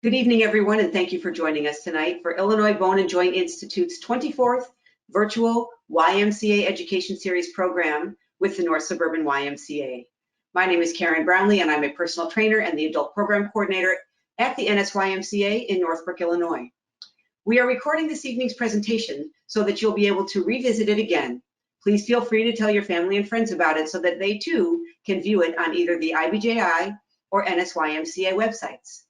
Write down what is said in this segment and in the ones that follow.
Good evening, everyone, and thank you for joining us tonight for Illinois Bone and Joint Institute's 24th virtual YMCA Education Series program with the North Suburban YMCA. My name is Karen Brownlee, and I'm a personal trainer and the adult program coordinator at the NSYMCA in Northbrook, Illinois. We are recording this evening's presentation so that you'll be able to revisit it again. Please feel free to tell your family and friends about it so that they too can view it on either the IBJI or NSYMCA websites.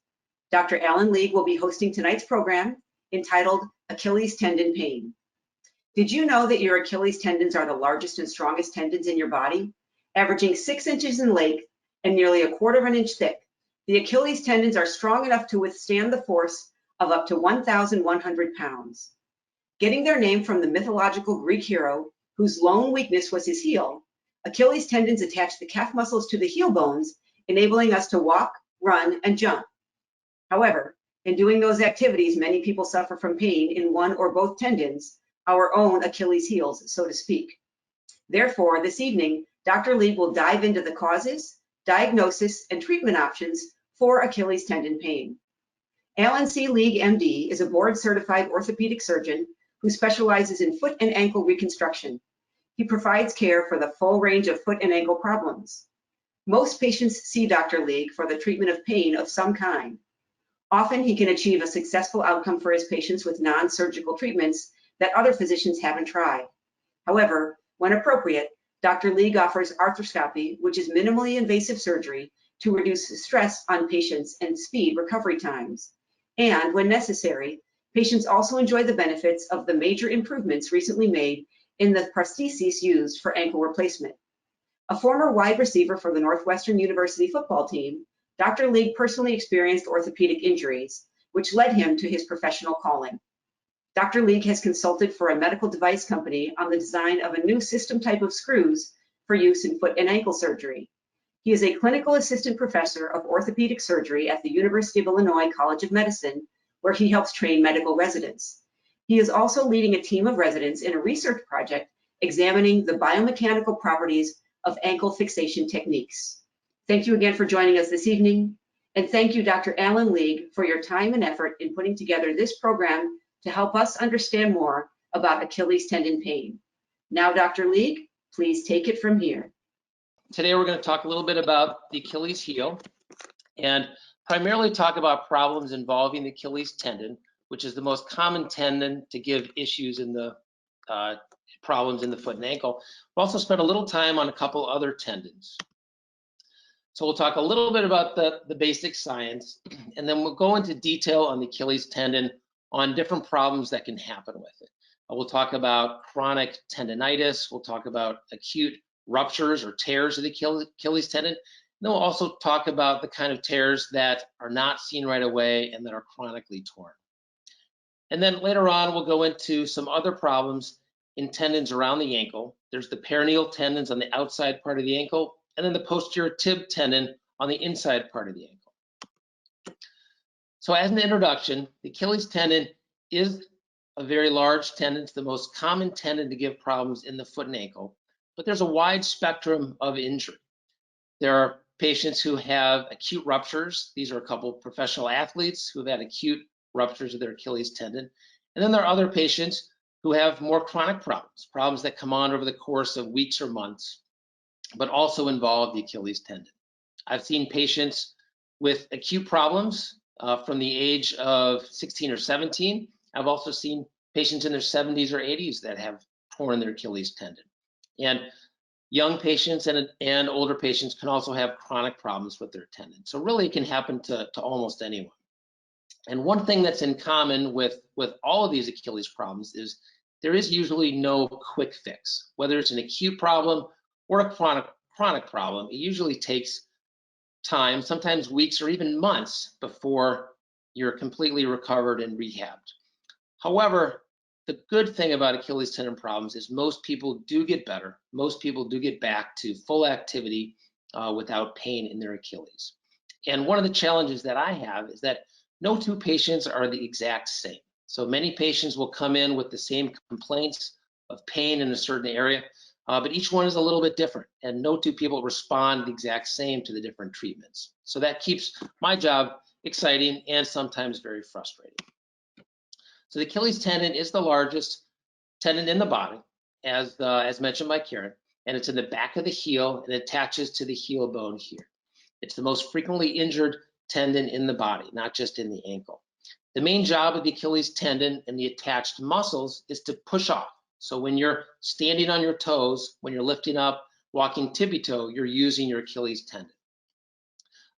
Dr. Alan League will be hosting tonight's program entitled Achilles Tendon Pain. Did you know that your Achilles tendons are the largest and strongest tendons in your body? Averaging 6 inches in length and nearly 1/4 inch thick, the Achilles tendons are strong enough to withstand the force of up to 1,100 pounds. Getting their name from the mythological Greek hero whose lone weakness was his heel, Achilles tendons attach the calf muscles to the heel bones, enabling us to walk, run, and jump. However, in doing those activities, many people suffer from pain in one or both tendons, our own Achilles heels, so to speak. Therefore, this evening, Dr. League will dive into the causes, diagnosis, and treatment options for Achilles tendon pain. Alan C. League, MD, is a board-certified orthopedic surgeon who specializes in foot and ankle reconstruction. He provides care for the full range of foot and ankle problems. Most patients see Dr. League for the treatment of pain of some kind. Often he can achieve a successful outcome for his patients with non-surgical treatments that other physicians haven't tried. However, when appropriate, Dr. League offers arthroscopy, which is minimally invasive surgery to reduce stress on patients and speed recovery times. And when necessary, patients also enjoy the benefits of the major improvements recently made in the prostheses used for ankle replacement. A former wide receiver for the Northwestern University football team, Dr. League personally experienced orthopedic injuries, which led him to his professional calling. Dr. League has consulted for a medical device company on the design of a new system type of screws for use in foot and ankle surgery. He is a clinical assistant professor of orthopedic surgery at the University of Illinois College of Medicine, where he helps train medical residents. He is also leading a team of residents in a research project examining the biomechanical properties of ankle fixation techniques. Thank you again for joining us this evening, and thank you, Dr. Alan League, for your time and effort in putting together this program to help us understand more about Achilles tendon pain. Now, Dr. League, please take it from here. Today we're going to talk a little bit about the Achilles heel and primarily talk about problems involving the Achilles tendon, which is the most common tendon to give issues in the problems in the foot and ankle. We'll also spend a little time on a couple other tendons. So we'll talk a little bit about the basic science, and then we'll go into detail on the Achilles tendon on different problems that can happen with it. We'll talk about chronic tendonitis. We'll talk about acute ruptures or tears of the Achilles tendon. And then we'll also talk about the kind of tears that are not seen right away and that are chronically torn. And then later on, we'll go into some other problems in tendons around the ankle. There's the peroneal tendons on the outside part of the ankle, and then the posterior tib tendon on the inside part of the ankle. So as an introduction, the Achilles tendon is a very large tendon. It's the most common tendon to give problems in the foot and ankle, but there's a wide spectrum of injury. There are patients who have acute ruptures. These are a couple of professional athletes who have had acute ruptures of their Achilles tendon. And then there are other patients who have more chronic problems that come on over the course of weeks or months, but also involve the Achilles tendon. I've seen patients with acute problems from the age of 16 or 17. I've also seen patients in their 70s or 80s that have torn their Achilles tendon. And young patients and older patients can also have chronic problems with their tendon. So really it can happen to almost anyone. And one thing that's in common with all of these Achilles problems is there is usually no quick fix. Whether it's an acute problem or a chronic problem, it usually takes time, sometimes weeks or even months before you're completely recovered and rehabbed. However, the good thing about Achilles tendon problems is most people do get better. Most people do get back to full activity without pain in their Achilles. And one of the challenges that I have is that no two patients are the exact same. So many patients will come in with the same complaints of pain in a certain area, but each one is a little bit different, and no two people respond the exact same to the different treatments. So that keeps my job exciting and sometimes very frustrating. So the Achilles tendon is the largest tendon in the body, as mentioned by Karen, and it's in the back of the heel and attaches to the heel bone here. It's the most frequently injured tendon in the body, not just in the ankle. The main job of the Achilles tendon and the attached muscles is to push off. So when you're standing on your toes, when you're lifting up, walking tippy-toe, you're using your Achilles tendon.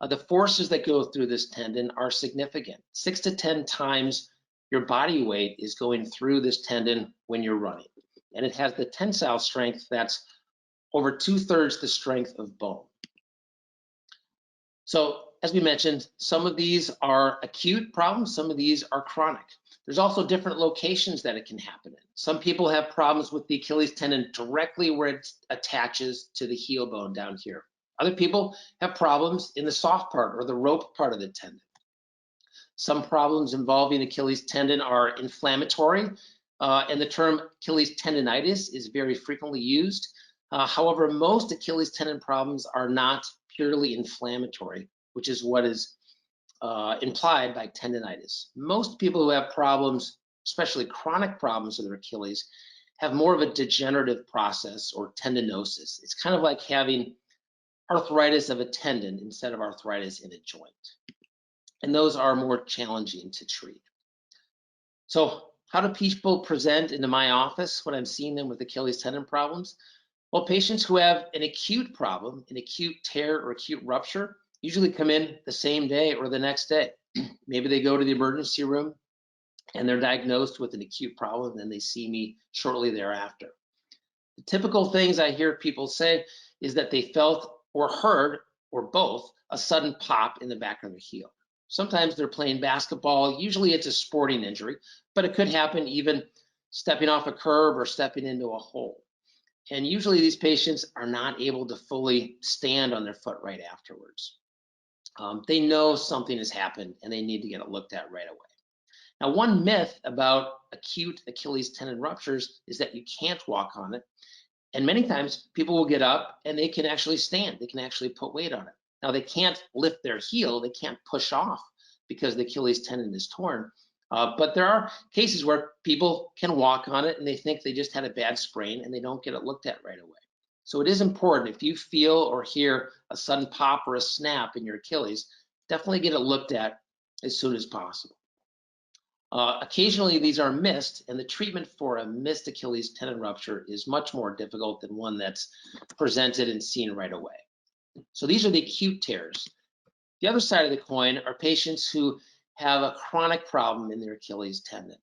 The forces that go through this tendon are significant. 6 to 10 times your body weight is going through this tendon when you're running. And it has the tensile strength that's over 2/3 the strength of bone. So as we mentioned, some of these are acute problems, some of these are chronic. There's also different locations that it can happen in. Some people have problems with the Achilles tendon directly where it attaches to the heel bone down here. Other people have problems in the soft part or the rope part of the tendon. Some problems involving Achilles tendon are inflammatory, and the term Achilles tendonitis is very frequently used. However, most Achilles tendon problems are not purely inflammatory, which is what is implied by tendonitis. Most people who have problems, especially chronic problems with their Achilles, have more of a degenerative process or tendinosis. It's kind of like having arthritis of a tendon instead of arthritis in a joint. And those are more challenging to treat. So how do people present into my office when I'm seeing them with Achilles tendon problems? Well, patients who have an acute problem, an acute tear or acute rupture, usually come in the same day or the next day. Maybe they go to the emergency room and they're diagnosed with an acute problem, and then they see me shortly thereafter. The typical things I hear people say is that they felt or heard, or both, a sudden pop in the back of their heel. Sometimes they're playing basketball. Usually it's a sporting injury, but it could happen even stepping off a curb or stepping into a hole. And usually these patients are not able to fully stand on their foot right afterwards. They know something has happened and they need to get it looked at right away. Now, one myth about acute Achilles tendon ruptures is that you can't walk on it. And many times people will get up and they can actually stand. They can actually put weight on it. Now, they can't lift their heel. They can't push off because the Achilles tendon is torn. But there are cases where people can walk on it and they think they just had a bad sprain and they don't get it looked at right away. So it is important, if you feel or hear a sudden pop or a snap in your Achilles, definitely get it looked at as soon as possible. Occasionally these are missed, and the treatment for a missed Achilles tendon rupture is much more difficult than one that's presented and seen right away. So these are the acute tears. The other side of the coin are patients who have a chronic problem in their Achilles tendon.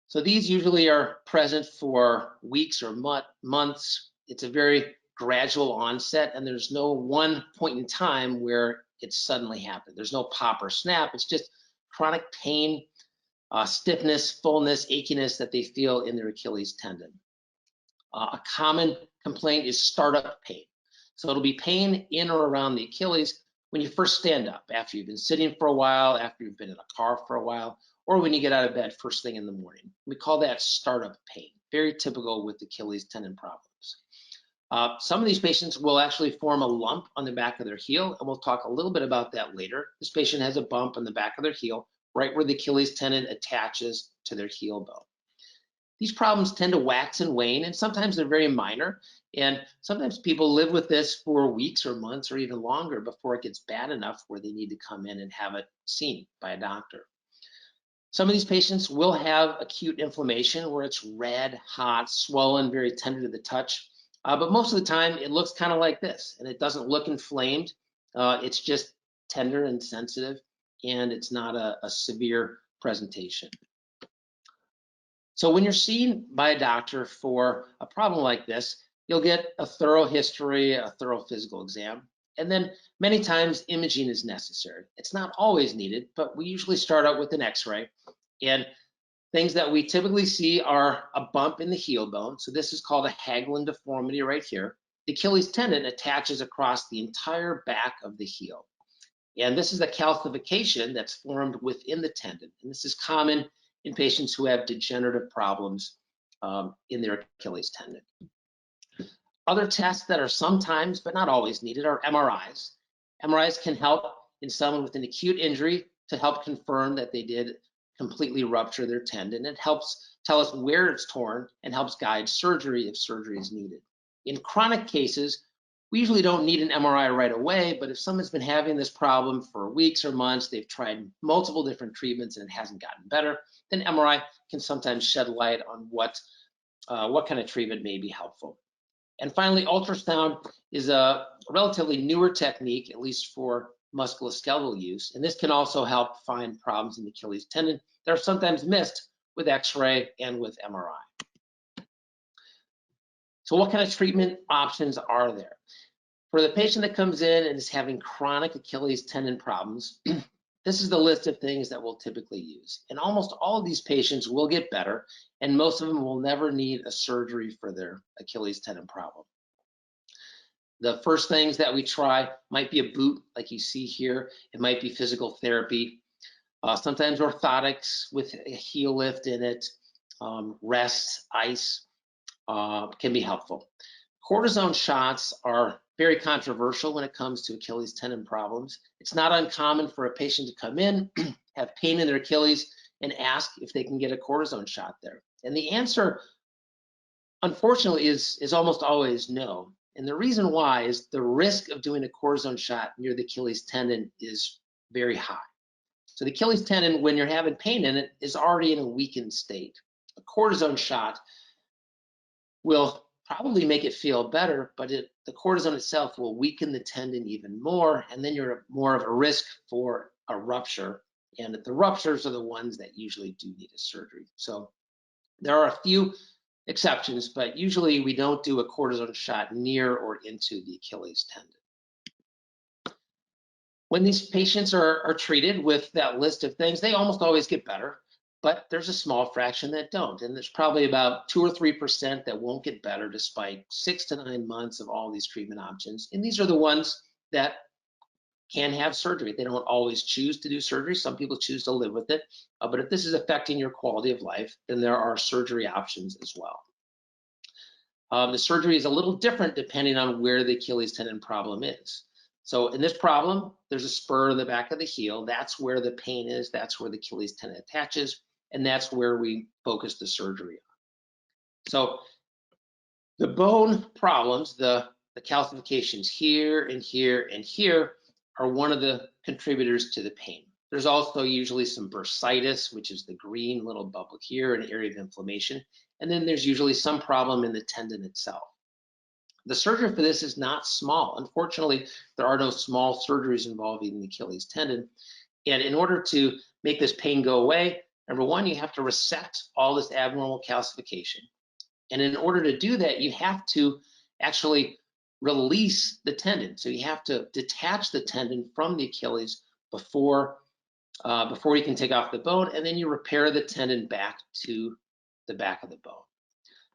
So these usually are present for weeks or months. It's a very gradual onset, and there's no one point in time where it suddenly happened. There's no pop or snap. It's just chronic pain, stiffness, fullness, achiness that they feel in their Achilles tendon. A common complaint is startup pain. So it'll be pain in or around the Achilles when you first stand up, after you've been sitting for a while, after you've been in a car for a while, or when you get out of bed first thing in the morning. We call that startup pain, very typical with Achilles tendon problems. Some of these patients will actually form a lump on the back of their heel, and we'll talk a little bit about that later. This patient has a bump on the back of their heel, right where the Achilles tendon attaches to their heel bone. These problems tend to wax and wane, and sometimes they're very minor, and sometimes people live with this for weeks or months or even longer before it gets bad enough where they need to come in and have it seen by a doctor. Some of these patients will have acute inflammation where it's red, hot, swollen, very tender to the touch, but most of the time it looks kind of like this, and it doesn't look inflamed. It's just tender and sensitive, and it's not a severe presentation. So when you're seen by a doctor for a problem like this, you'll get a thorough history, a thorough physical exam, and then many times imaging is necessary. It's not always needed, but we usually start out with an x-ray, and things that we typically see are a bump in the heel bone. So this is called a Haglund deformity right here. The Achilles tendon attaches across the entire back of the heel. And this is a calcification that's formed within the tendon. And this is common in patients who have degenerative problems in their Achilles tendon. Other tests that are sometimes, but not always needed, are MRIs. MRIs can help in someone with an acute injury to help confirm that they did completely rupture their tendon. It helps tell us where it's torn and helps guide surgery if surgery is needed. In chronic cases, we usually don't need an MRI right away, but if someone's been having this problem for weeks or months, they've tried multiple different treatments and it hasn't gotten better, then MRI can sometimes shed light on what kind of treatment may be helpful. And finally, ultrasound is a relatively newer technique, at least for musculoskeletal use, and this can also help find problems in the Achilles tendon that are sometimes missed with X-ray and with MRI. So what kind of treatment options are there? For the patient that comes in and is having chronic Achilles tendon problems, this is the list of things that we'll typically use. And almost all of these patients will get better, and most of them will never need a surgery for their Achilles tendon problem. The first things that we try might be a boot, like you see here. It might be physical therapy, sometimes orthotics with a heel lift in it, rest, ice can be helpful. Cortisone shots are very controversial when it comes to Achilles tendon problems. It's not uncommon for a patient to come in, have pain in their Achilles, and ask if they can get a cortisone shot there. And the answer, unfortunately, is almost always no. And the reason why is the risk of doing a cortisone shot near the Achilles tendon is very high. So the Achilles tendon, when you're having pain in it, is already in a weakened state. A cortisone shot will probably make it feel better, but the cortisone itself will weaken the tendon even more, and then you're more of a risk for a rupture. And the ruptures are the ones that usually do need a surgery. So there are a few exceptions, but usually we don't do a cortisone shot near or into the Achilles tendon. When these patients are treated with that list of things, they almost always get better, but there's a small fraction that don't. And there's probably about 2 or 3% that won't get better despite 6 to 9 months of all these treatment options. And these are the ones that can have surgery. They don't always choose to do surgery. Some people choose to live with it. But if this is affecting your quality of life, then there are surgery options as well. The surgery is a little different depending on where the Achilles tendon problem is. So in this problem, there's a spur in the back of the heel. That's where the pain is. That's where the Achilles tendon attaches. And that's where we focus the surgery on. So the bone problems, the calcifications here and here and here are one of the contributors to the pain. There's also usually some bursitis, which is the green little bubble here, an area of inflammation. And then there's usually some problem in the tendon itself. The surgery for this is not small. Unfortunately, there are no small surgeries involving the Achilles tendon. And in order to make this pain go away, number one, you have to resect all this abnormal calcification. And in order to do that, you have to actually release the tendon. So you have to detach the tendon from the Achilles before you can take off the bone, and then you repair the tendon back to the back of the bone.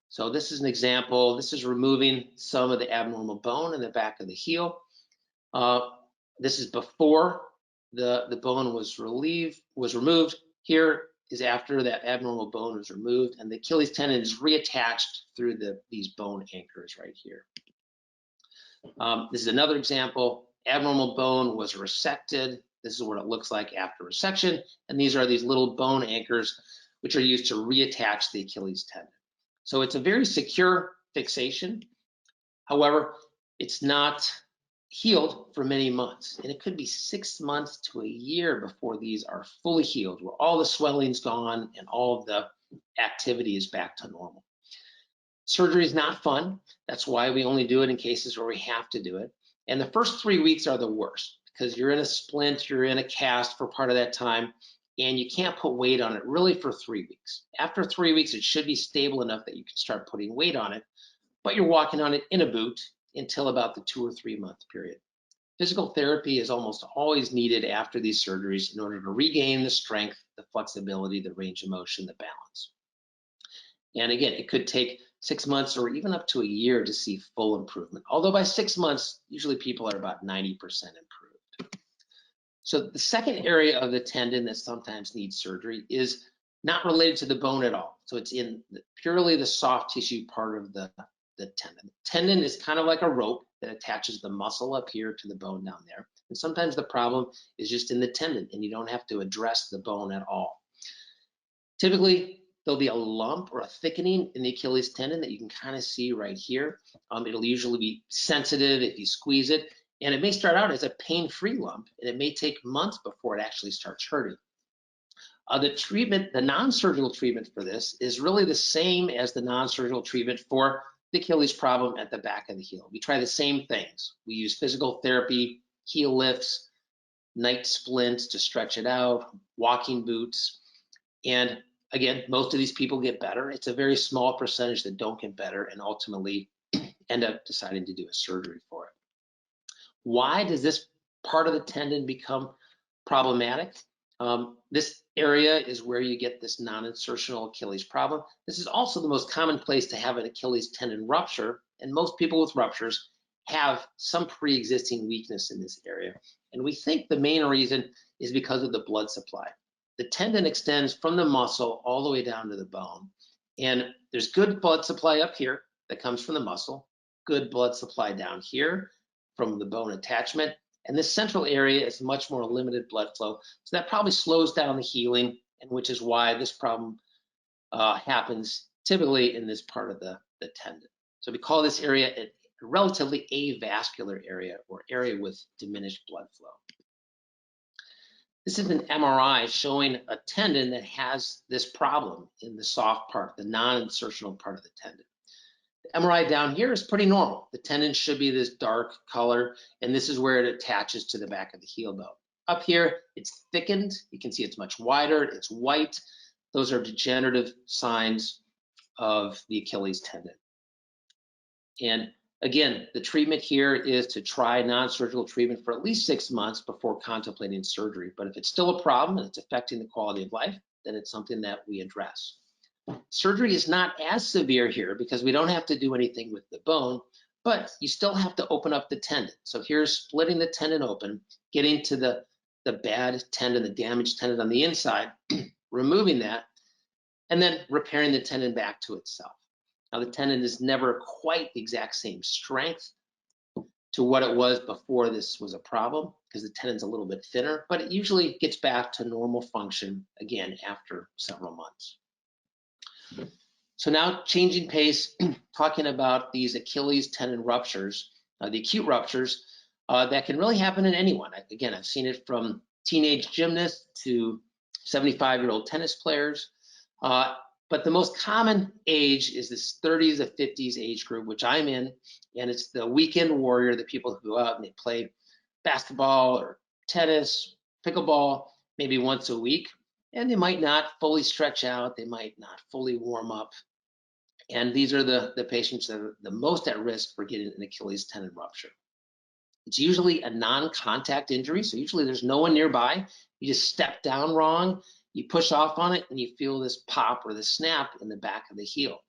So this is an example. This is removing some of the abnormal bone in the back of the heel. This is before the bone was removed. Here is after that abnormal bone was removed, and the Achilles tendon is reattached through these bone anchors right here. This is another example. Abnormal bone was resected. This is what it looks like after resection, and these are these little bone anchors which are used to reattach the Achilles tendon. So it's a very secure fixation. However, it's not healed for many months, and it could be 6 months to a year before these are fully healed, where all the swelling's gone and all of the activity is back to normal. Surgery is not fun. That's why we only do it in cases where we have to do it. And the first 3 weeks are the worst because you're in a splint, you're in a cast for part of that time, and you can't put weight on it really for 3 weeks. After 3 weeks, it should be stable enough that you can start putting weight on it, but you're walking on it in a boot until about the 2 or 3 month period. Physical therapy is almost always needed after these surgeries in order to regain the strength, the flexibility, the range of motion, the balance. And again, it could take 6 months or even up to a year to see full improvement. Although by 6 months, usually people are about 90% improved. So the second area of the tendon that sometimes needs surgery is not related to the bone at all. So it's in purely the soft tissue part of the the tendon. The tendon is kind of like a rope that attaches the muscle up here to the bone down there. And sometimes the problem is just in the tendon and you don't have to address the bone at all. Typically, there'll be a lump or a thickening in the Achilles tendon that you can kind of see right here. It'll usually be sensitive if you squeeze it, and it may start out as a pain-free lump, and it may take months before it actually starts hurting. The treatment, the non-surgical treatment for this is really the same as the non-surgical treatment for the Achilles problem at the back of the heel. We try the same things. We use physical therapy, heel lifts, night splints to stretch it out, walking boots. And again, most of these people get better. It's a very small percentage that don't get better and ultimately end up deciding to do a surgery for it. Why does this part of the tendon become problematic? This area is where you get this non-insertional Achilles problem. This is also the most common place to have an Achilles tendon rupture, and most people with ruptures have some pre-existing weakness in this area. And we think the main reason is because of the blood supply. The tendon extends from the muscle all the way down to the bone. And there's good blood supply up here that comes from the muscle, good blood supply down here from the bone attachment. And this central area is much more limited blood flow. So that probably slows down the healing, and which is why this problem happens typically in this part of the tendon. So we call this area a relatively avascular area, or area with diminished blood flow. This is an MRI showing a tendon that has this problem in the soft part, the non-insertional part of the tendon. The MRI down here is pretty normal. The tendon should be this dark color, and this is where it attaches to the back of the heel bone. Up here, it's thickened. You can see it's much wider. It's white. Those are degenerative signs of the Achilles tendon. And again, the treatment here is to try non-surgical treatment for at least 6 months before contemplating surgery. But if it's still a problem and it's affecting the quality of life, then it's something that we address. Surgery is not as severe here because we don't have to do anything with the bone, but you still have to open up the tendon. So here's splitting the tendon open, getting to the bad tendon, the damaged tendon on the inside, removing that, and then repairing the tendon back to itself. Now, the tendon is never quite the exact same strength to what it was before this was a problem because the tendon's a little bit thinner, but it usually gets back to normal function again after several months. So now changing pace, talking about these Achilles tendon ruptures, the acute ruptures that can really happen in anyone. Again, I've seen it from teenage gymnasts to 75-year-old tennis players. But the most common age is this 30s to 50s age group, which I'm in, and it's the weekend warrior, the people who go out and they play basketball or tennis, pickleball, maybe once a week, and they might not fully stretch out, they might not fully warm up, and these are the patients that are the most at risk for getting an Achilles tendon rupture. It's usually a non-contact injury, so usually there's no one nearby. You just step down wrong, you push off on it, and you feel this pop or this snap in the back of the heel.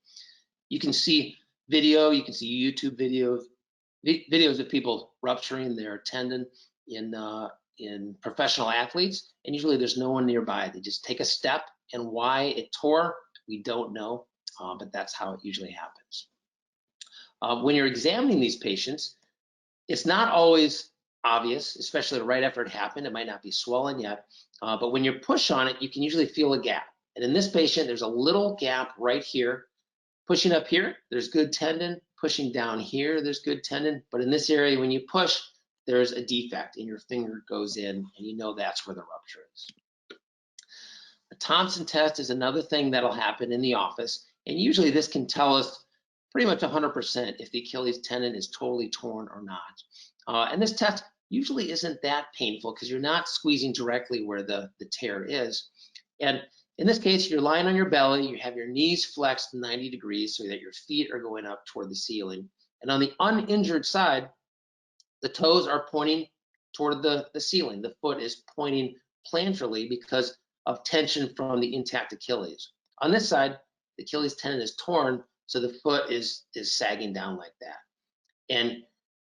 You can see video, you can see YouTube videos of people rupturing their tendon in professional athletes, and usually there's no one nearby. They just take a step, and why it tore, we don't know, but that's how it usually happens. When you're examining these patients, it's not always obvious, especially right after it happened. It might not be swollen yet, but when you push on it, you can usually feel a gap. And in this patient, there's a little gap right here. Pushing up here, there's good tendon. Pushing down here, there's good tendon. But in this area, when you push, there's a defect and your finger goes in, and you know that's where the rupture is. The Thompson test is another thing that'll happen in the office, and usually this can tell us pretty much 100% if the Achilles tendon is totally torn or not. And this test usually isn't that painful because you're not squeezing directly where the tear is. And in this case, you're lying on your belly, you have your knees flexed 90 degrees so that your feet are going up toward the ceiling. And on the uninjured side, the toes are pointing toward the ceiling. The foot is pointing plantarly because of tension from the intact Achilles. On this side, the Achilles tendon is torn, so the foot is sagging down like that. And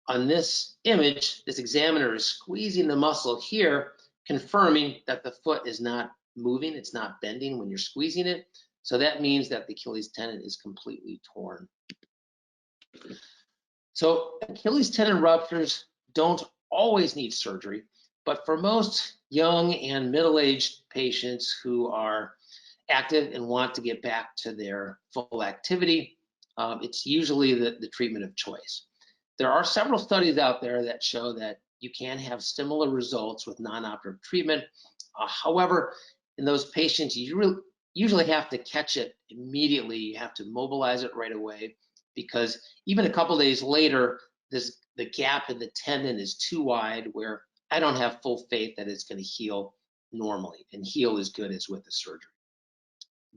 on this image, this examiner is squeezing the muscle here, confirming that the foot is not moving, it's not bending when you're squeezing it. So that means that the Achilles tendon is completely torn. So Achilles tendon ruptures don't always need surgery, but for most young and middle-aged patients who are active and want to get back to their full activity, it's usually the treatment of choice. There are several studies out there that show that you can have similar results with non-operative treatment. However, in those patients, you usually have to catch it immediately. You have to mobilize it right away, because even a couple days later, the gap in the tendon is too wide where I don't have full faith that it's going to heal normally and heal as good as with the surgery.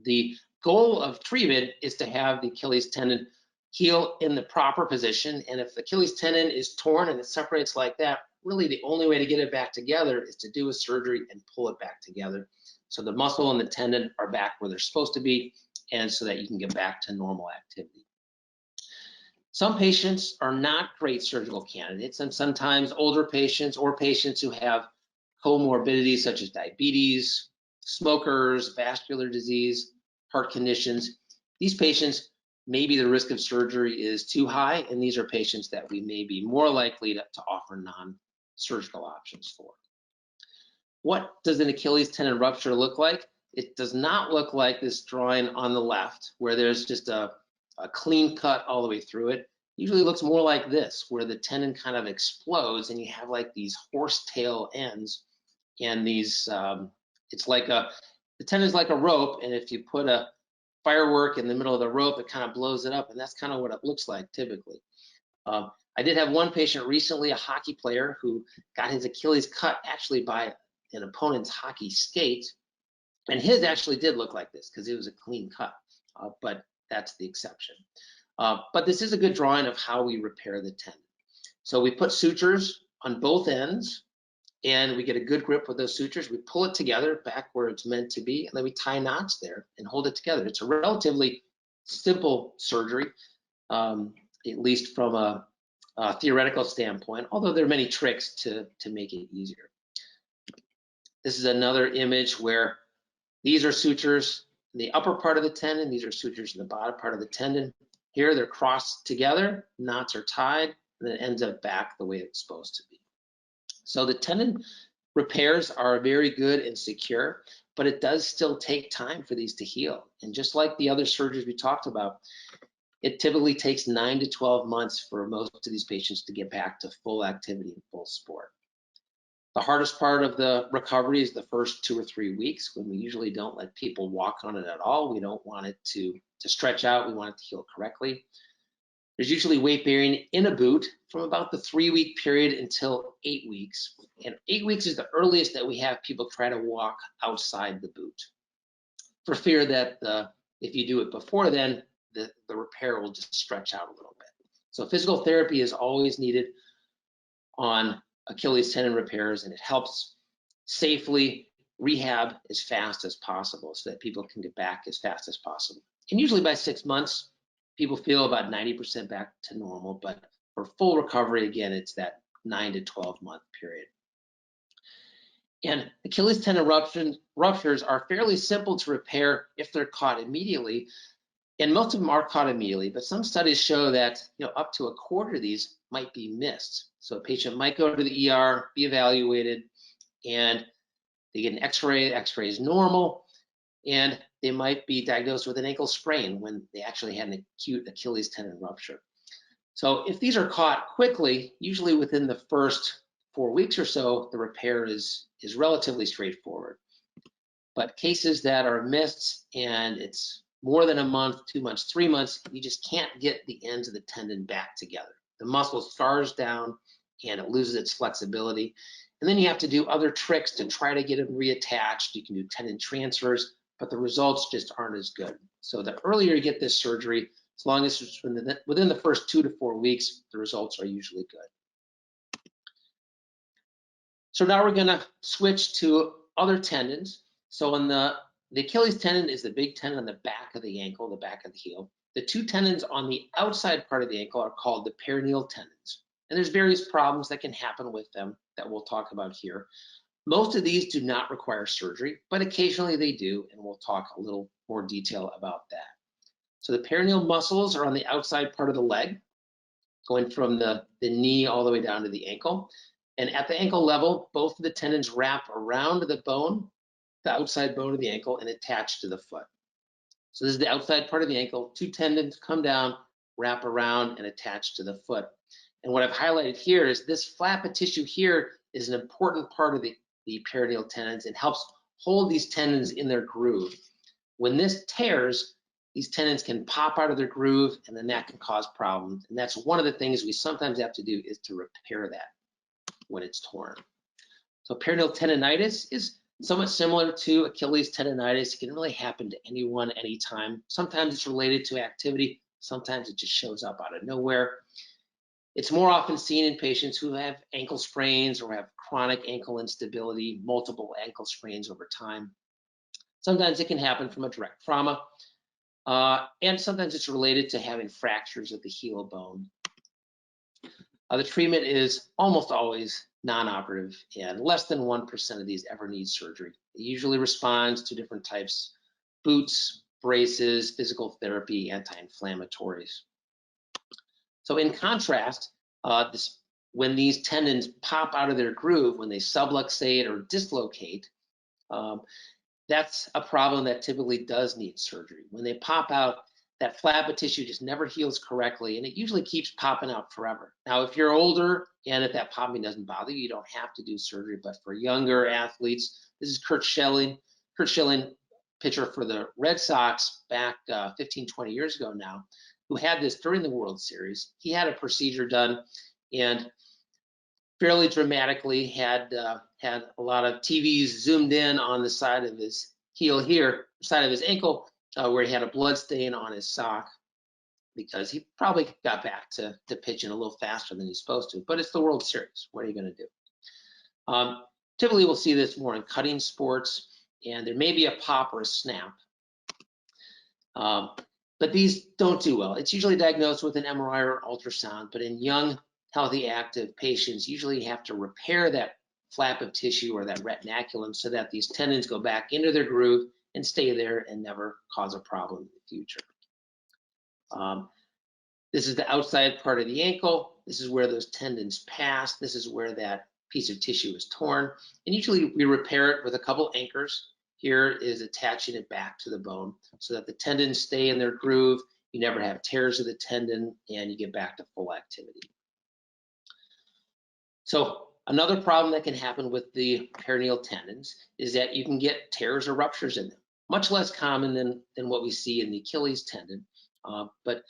The goal of treatment is to have the Achilles tendon heal in the proper position. And if the Achilles tendon is torn and it separates like that, really the only way to get it back together is to do a surgery and pull it back together. So the muscle and the tendon are back where they're supposed to be, and so that you can get back to normal activity. Some patients are not great surgical candidates, and sometimes older patients or patients who have comorbidities such as diabetes, smokers, vascular disease, heart conditions, these patients, maybe the risk of surgery is too high, and these are patients that we may be more likely to offer non-surgical options for. What does an Achilles tendon rupture look like? It does not look like this drawing on the left, where there's just a clean cut all the way through it. Usually looks more like this, where the tendon kind of explodes and you have like these horsetail ends, and these, it's like the tendon is like a rope, and if you put a firework in the middle of the rope, it kind of blows it up, and that's kind of what it looks like typically. I did have one patient recently, a hockey player, who got his Achilles cut actually by an opponent's hockey skate, and his actually did look like this because it was a clean cut, but that's the exception. But this is a good drawing of how we repair the tendon. So we put sutures on both ends, and we get a good grip with those sutures. We pull it together back where it's meant to be, and then we tie knots there and hold it together. It's a relatively simple surgery, at least from a theoretical standpoint, although there are many tricks to make it easier. This is another image where these are sutures in the upper part of the tendon. These are sutures in the bottom part of the tendon. Here they're crossed together, knots are tied, and it ends up back the way it's supposed to be. So the tendon repairs are very good and secure, but it does still take time for these to heal. And just like the other surgeries we talked about, it typically takes 9 to 12 months for most of these patients to get back to full activity and full sport. The hardest part of the recovery is the first 2 or 3 weeks, when we usually don't let people walk on it at all. We don't want it to stretch out. We want it to heal correctly. There's usually weight bearing in a boot from about the 3-week period until 8 weeks. And 8 weeks is the earliest that we have people try to walk outside the boot, for fear that if you do it before then, the repair will just stretch out a little bit. So physical therapy is always needed on Achilles tendon repairs, and it helps safely rehab as fast as possible so that people can get back as fast as possible. And usually by 6 months, people feel about 90% back to normal, but for full recovery, again, it's that 9 to 12 month period. And Achilles tendon ruptures are fairly simple to repair if they're caught immediately. And most of them are caught immediately, but some studies show that up to a quarter of these might be missed. So a patient might go to the ER, be evaluated, and they get an X-ray. X-ray is normal, and they might be diagnosed with an ankle sprain when they actually had an acute Achilles tendon rupture. So if these are caught quickly, usually within the first 4 weeks or so, the repair is relatively straightforward. But cases that are missed and it's more than a month, 2 months, 3 months, you just can't get the ends of the tendon back together. The muscle scars down and it loses its flexibility. And then you have to do other tricks to try to get them reattached. You can do tendon transfers, but the results just aren't as good. So the earlier you get this surgery, as long as it's within the first 2 to 4 weeks, the results are usually good. So now we're going to switch to other tendons. So on the Achilles tendon is the big tendon on the back of the ankle, the back of the heel. The 2 tendons on the outside part of the ankle are called the peroneal tendons. And there's various problems that can happen with them that we'll talk about here. Most of these do not require surgery, but occasionally they do, and we'll talk a little more detail about that. So the peroneal muscles are on the outside part of the leg. going from the knee all the way down to the ankle. And at the ankle level, both of the tendons wrap around the bone, the outside bone of the ankle, and attach to the foot. So this is the outside part of the ankle. Two tendons come down, wrap around, and attach to the foot. And what I've highlighted here is this flap of tissue here is an important part of the peroneal tendons and helps hold these tendons in their groove. When this tears, these tendons can pop out of their groove, and then that can cause problems. And that's one of the things we sometimes have to do, is to repair that when it's torn. So peroneal tendonitis is somewhat similar to Achilles tendonitis. It can really happen to anyone, anytime. Sometimes it's related to activity. Sometimes it just shows up out of nowhere. It's more often seen in patients who have ankle sprains or have chronic ankle instability, multiple ankle sprains over time. Sometimes it can happen from a direct trauma, and sometimes it's related to having fractures of the heel bone. The treatment is almost always non-operative, and less than 1% of these ever need surgery. It usually responds to different types: boots, braces, physical therapy, anti-inflammatories. So in contrast, when these tendons pop out of their groove, when they subluxate or dislocate, that's a problem that typically does need surgery. When they pop out, that flap of tissue just never heals correctly, and it usually keeps popping out forever. Now, if you're older and if that popping doesn't bother you, you don't have to do surgery. But for younger athletes, this is Curt Schilling, pitcher for the Red Sox back 15, 20 years ago now, who had this during the World Series. He had a procedure done, and fairly dramatically had a lot of TVs zoomed in on the side of his heel here, side of his ankle, where he had a blood stain on his sock, because he probably got back to pitching a little faster than he's supposed to. But it's the World Series. What are you going to do? Typically, we'll see this more in cutting sports, and there may be a pop or a snap. But these don't do well. It's usually diagnosed with an MRI or ultrasound, but in young, healthy, active patients, usually you have to repair that flap of tissue or that retinaculum so that these tendons go back into their groove and stay there and never cause a problem in the future. This is the outside part of the ankle. This is where those tendons pass. This is where that piece of tissue is torn. And usually we repair it with a couple anchors. Here is attaching it back to the bone so that the tendons stay in their groove. You never have tears of the tendon, and you get back to full activity. So another problem that can happen with the peroneal tendons is that you can get tears or ruptures in them. Much less common than what we see in the Achilles tendon, but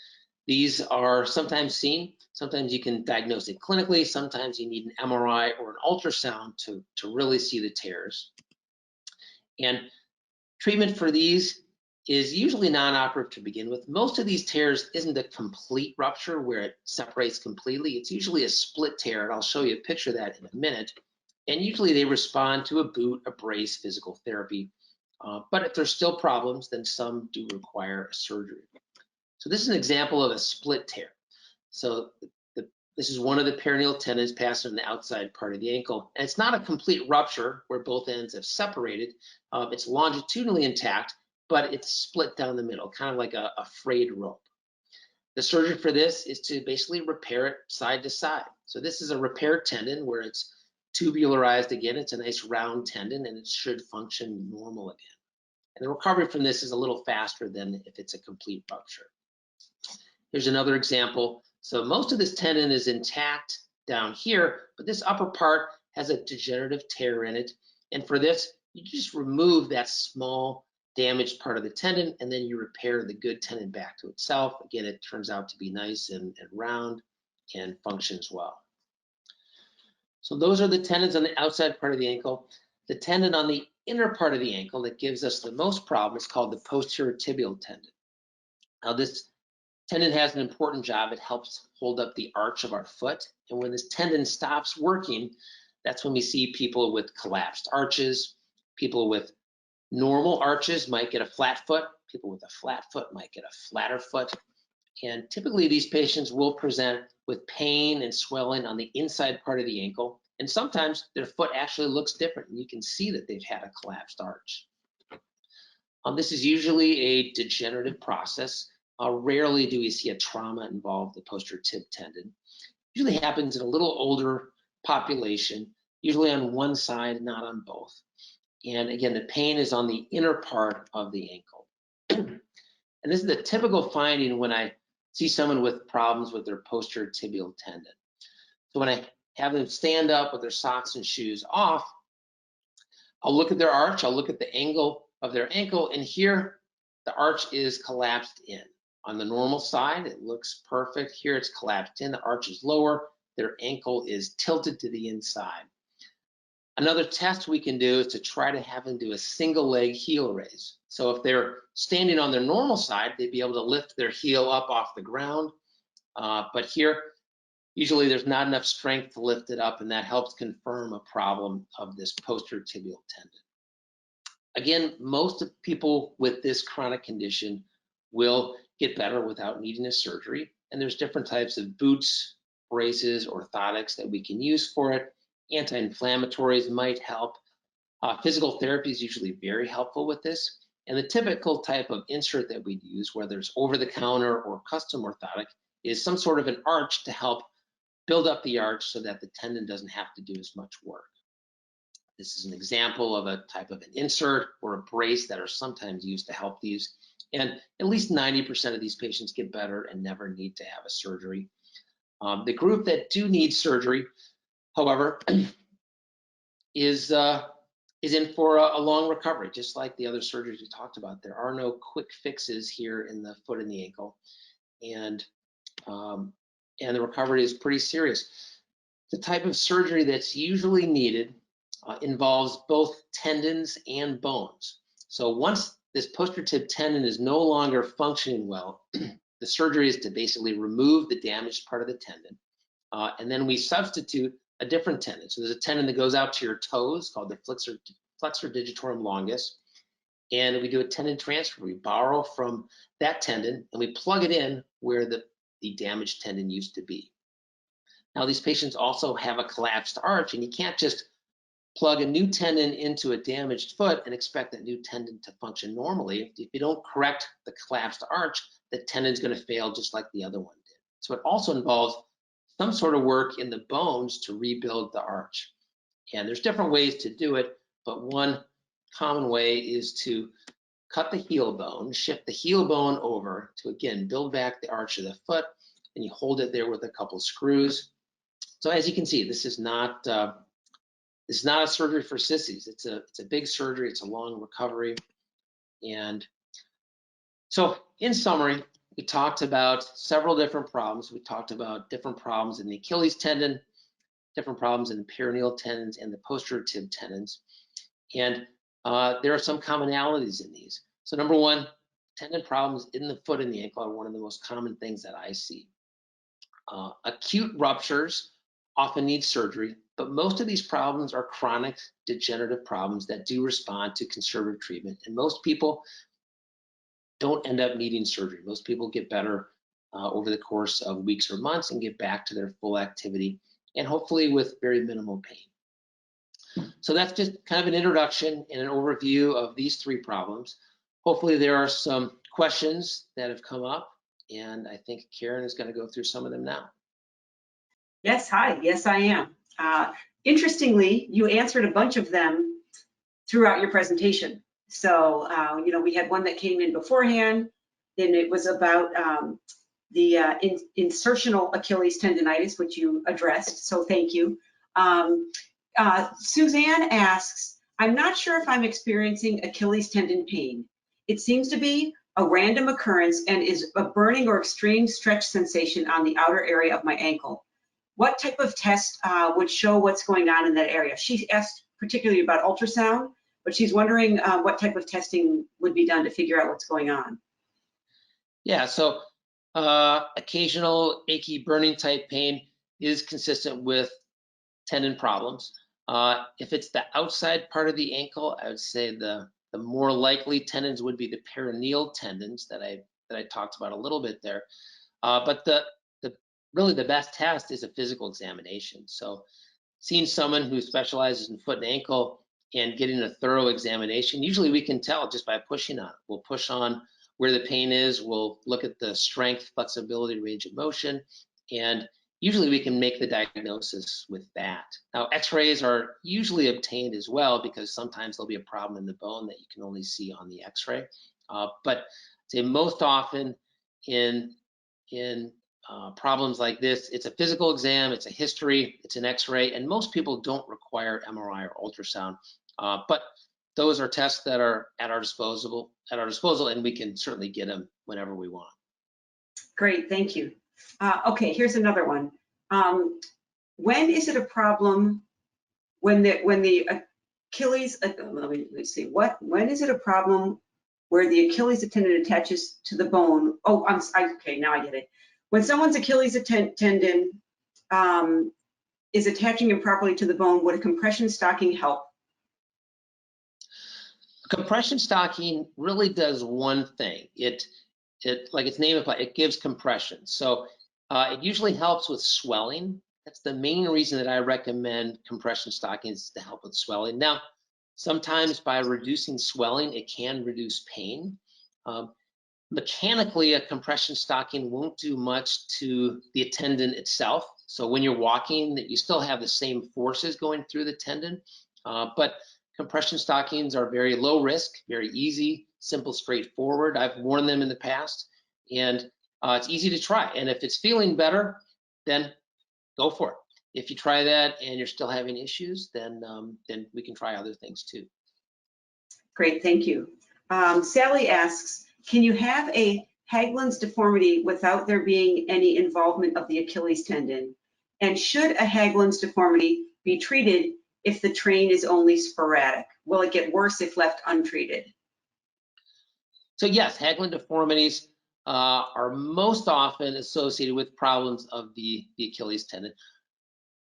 these are sometimes seen. Sometimes you can diagnose it clinically. Sometimes you need an MRI or an ultrasound to really see the tears. And treatment for these is usually non-operative to begin with. Most of these tears isn't a complete rupture where it separates completely. It's usually a split tear, and I'll show you a picture of that in a minute. And usually they respond to a boot, a brace, physical therapy. But if there's still problems, then some do require a surgery. So this is an example of a split tear. So this is one of the peroneal tendons passing on the outside part of the ankle. And it's not a complete rupture where both ends have separated. It's longitudinally intact, but it's split down the middle, kind of like a frayed rope. The surgery for this is to basically repair it side to side. So this is a repaired tendon where it's tubularized again. It's a nice round tendon, and it should function normal again. And the recovery from this is a little faster than if it's a complete rupture. Here's another example. So most of this tendon is intact down here, but this upper part has a degenerative tear in it. And for this, you just remove that small damaged part of the tendon, and then you repair the good tendon back to itself. Again, it turns out to be nice and round and functions well. So those are the tendons on the outside part of the ankle. The tendon on the inner part of the ankle that gives us the most problem is called the posterior tibial tendon. Now this tendon has an important job. It helps hold up the arch of our foot. And when this tendon stops working, that's when we see people with collapsed arches. People with normal arches might get a flat foot. People with a flat foot might get a flatter foot. And typically these patients will present with pain and swelling on the inside part of the ankle. And sometimes their foot actually looks different, and you can see that they've had a collapsed arch. This is usually a degenerative process. Rarely do we see a trauma involve the posterior tib tendon. Usually happens in a little older population, usually on one side, not on both. And again, the pain is on the inner part of the ankle. And this is the typical finding when I see someone with problems with their posterior tibial tendon. So when I have them stand up with their socks and shoes off, I'll look at their arch, I'll look at the angle of their ankle, and here the arch is collapsed in. On the normal side, it looks perfect. Here it's collapsed in, the arch is lower, their ankle is tilted to the inside. Another test we can do is to try to have them do a single leg heel raise. So if they're standing on their normal side, they'd be able to lift their heel up off the ground. But here, usually there's not enough strength to lift it up, and that helps confirm a problem of this posterior tibial tendon. Again, most of people with this chronic condition will get better without needing a surgery. And there's different types of boots, braces, orthotics that we can use for it. Anti-inflammatories might help. Physical therapy is usually very helpful with this. And the typical type of insert that we use, whether it's over-the-counter or custom orthotic, is some sort of an arch to help build up the arch so that the tendon doesn't have to do as much work. This is an example of a type of an insert or a brace that are sometimes used to help these. And at least 90% of these patients get better and never need to have a surgery. The group that do need surgery, however, is in for a long recovery, just like the other surgeries we talked about. There are no quick fixes here in the foot and the ankle, and the recovery is pretty serious. The type of surgery that's usually needed involves both tendons and bones. So once this posterior tib tendon is no longer functioning well, the surgery is to basically remove the damaged part of the tendon, and then we substitute a different tendon. So there's a tendon that goes out to your toes called the flexor digitorum longus, and we do a tendon transfer. We borrow from that tendon and we plug it in where the damaged tendon used to be. Now these patients also have a collapsed arch, and you can't just plug a new tendon into a damaged foot and expect that new tendon to function normally. If you don't correct the collapsed arch, the tendon's going to fail just like the other one did. So it also involves some sort of work in the bones to rebuild the arch. And there's different ways to do it, but one common way is to cut the heel bone, shift the heel bone over to, again, build back the arch of the foot, and you hold it there with a couple screws. So as you can see, this is not a surgery for sissies. It's a big surgery. It's a long recovery. And so in summary, we talked about several different problems. We talked about different problems in the Achilles tendon, different problems in the peroneal tendons and the posterior tib tendons. And there are some commonalities in these. So number one, tendon problems in the foot and the ankle are one of the most common things that I see. Acute ruptures often need surgery, but most of these problems are chronic degenerative problems that do respond to conservative treatment. And most people don't end up needing surgery. Most people get better over the course of weeks or months and get back to their full activity, and hopefully with very minimal pain. So that's just kind of an introduction and an overview of these three problems. Hopefully there are some questions that have come up, and I think Karen is going to go through some of them now. Yes, hi. Yes, I am. Interestingly, you answered a bunch of them throughout your presentation. So, we had one that came in beforehand, then it was about the insertional Achilles tendonitis, which you addressed, so thank you. Suzanne asks, I'm not sure if I'm experiencing Achilles tendon pain. It seems to be a random occurrence and is a burning or extreme stretch sensation on the outer area of my ankle. What type of test would show what's going on in that area? She asked particularly about ultrasound, but she's wondering what type of testing would be done to figure out what's going on. Yeah, so occasional achy burning type pain is consistent with tendon problems. If it's the outside part of the ankle, I would say the more likely tendons would be the peroneal tendons that I talked about a little bit there. But really the best test is a physical examination. So seeing someone who specializes in foot and ankle and getting a thorough examination, usually we can tell just by pushing on it. We'll push on where the pain is. We'll look at the strength, flexibility, range of motion, and usually we can make the diagnosis with that. Now, x-rays are usually obtained as well because sometimes there'll be a problem in the bone that you can only see on the x-ray. But say most often in problems like this, it's a physical exam, it's a history, it's an x-ray, and most people don't require MRI or ultrasound. But those are tests that are at our disposal, and we can certainly get them whenever we want. Great, thank you. Okay, here's another one. When is it a problem when the Achilles, let's see, when is it a problem where the Achilles tendon attaches to the bone? Oh, okay, now I get it. When someone's Achilles tendon is attaching improperly to the bone, would a compression stocking help? Compression stocking really does one thing. It like its name implies, it gives compression. So it usually helps with swelling. That's the main reason that I recommend compression stockings, to help with swelling. Now, sometimes by reducing swelling, it can reduce pain. Mechanically, a compression stocking won't do much to the tendon itself. So when you're walking, that you still have the same forces going through the tendon, but compression stockings are very low risk, very easy, simple, straightforward. I've worn them in the past, and it's easy to try. And if it's feeling better, then go for it. If you try that and you're still having issues, then we can try other things too. Great, thank you. Sally asks, can you have a Haglund's deformity without there being any involvement of the Achilles tendon? And should a Haglund's deformity be treated if the train is only sporadic? Will it get worse if left untreated? So yes, Haglund deformities are most often associated with problems of the Achilles tendon.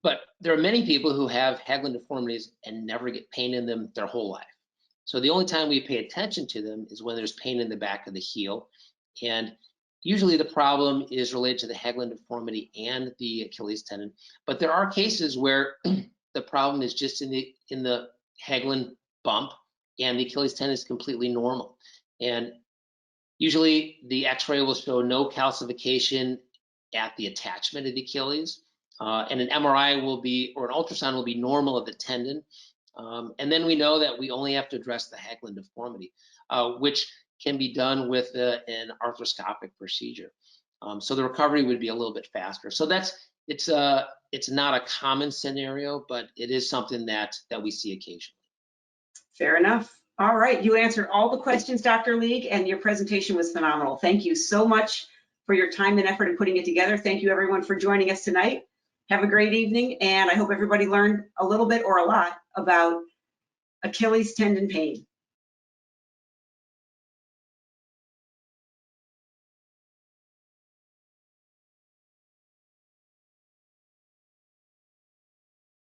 But there are many people who have Haglund deformities and never get pain in them their whole life. So the only time we pay attention to them is when there's pain in the back of the heel. And usually the problem is related to the Haglund deformity and the Achilles tendon. But there are cases where the problem is just in the Haglund bump and the Achilles tendon is completely normal. And usually the x-ray will show no calcification at the attachment of the Achilles. And an MRI will be, or an ultrasound will be normal of the tendon. And then we know that we only have to address the Haglund deformity, which can be done with an arthroscopic procedure. So the recovery would be a little bit faster. So it's not a common scenario, but it is something that we see occasionally. Fair enough. All right, you answered all the questions, Dr. League, and your presentation was phenomenal. Thank you so much for your time and effort in putting it together. Thank you everyone for joining us tonight. Have a great evening, and I hope everybody learned a little bit or a lot about Achilles tendon pain.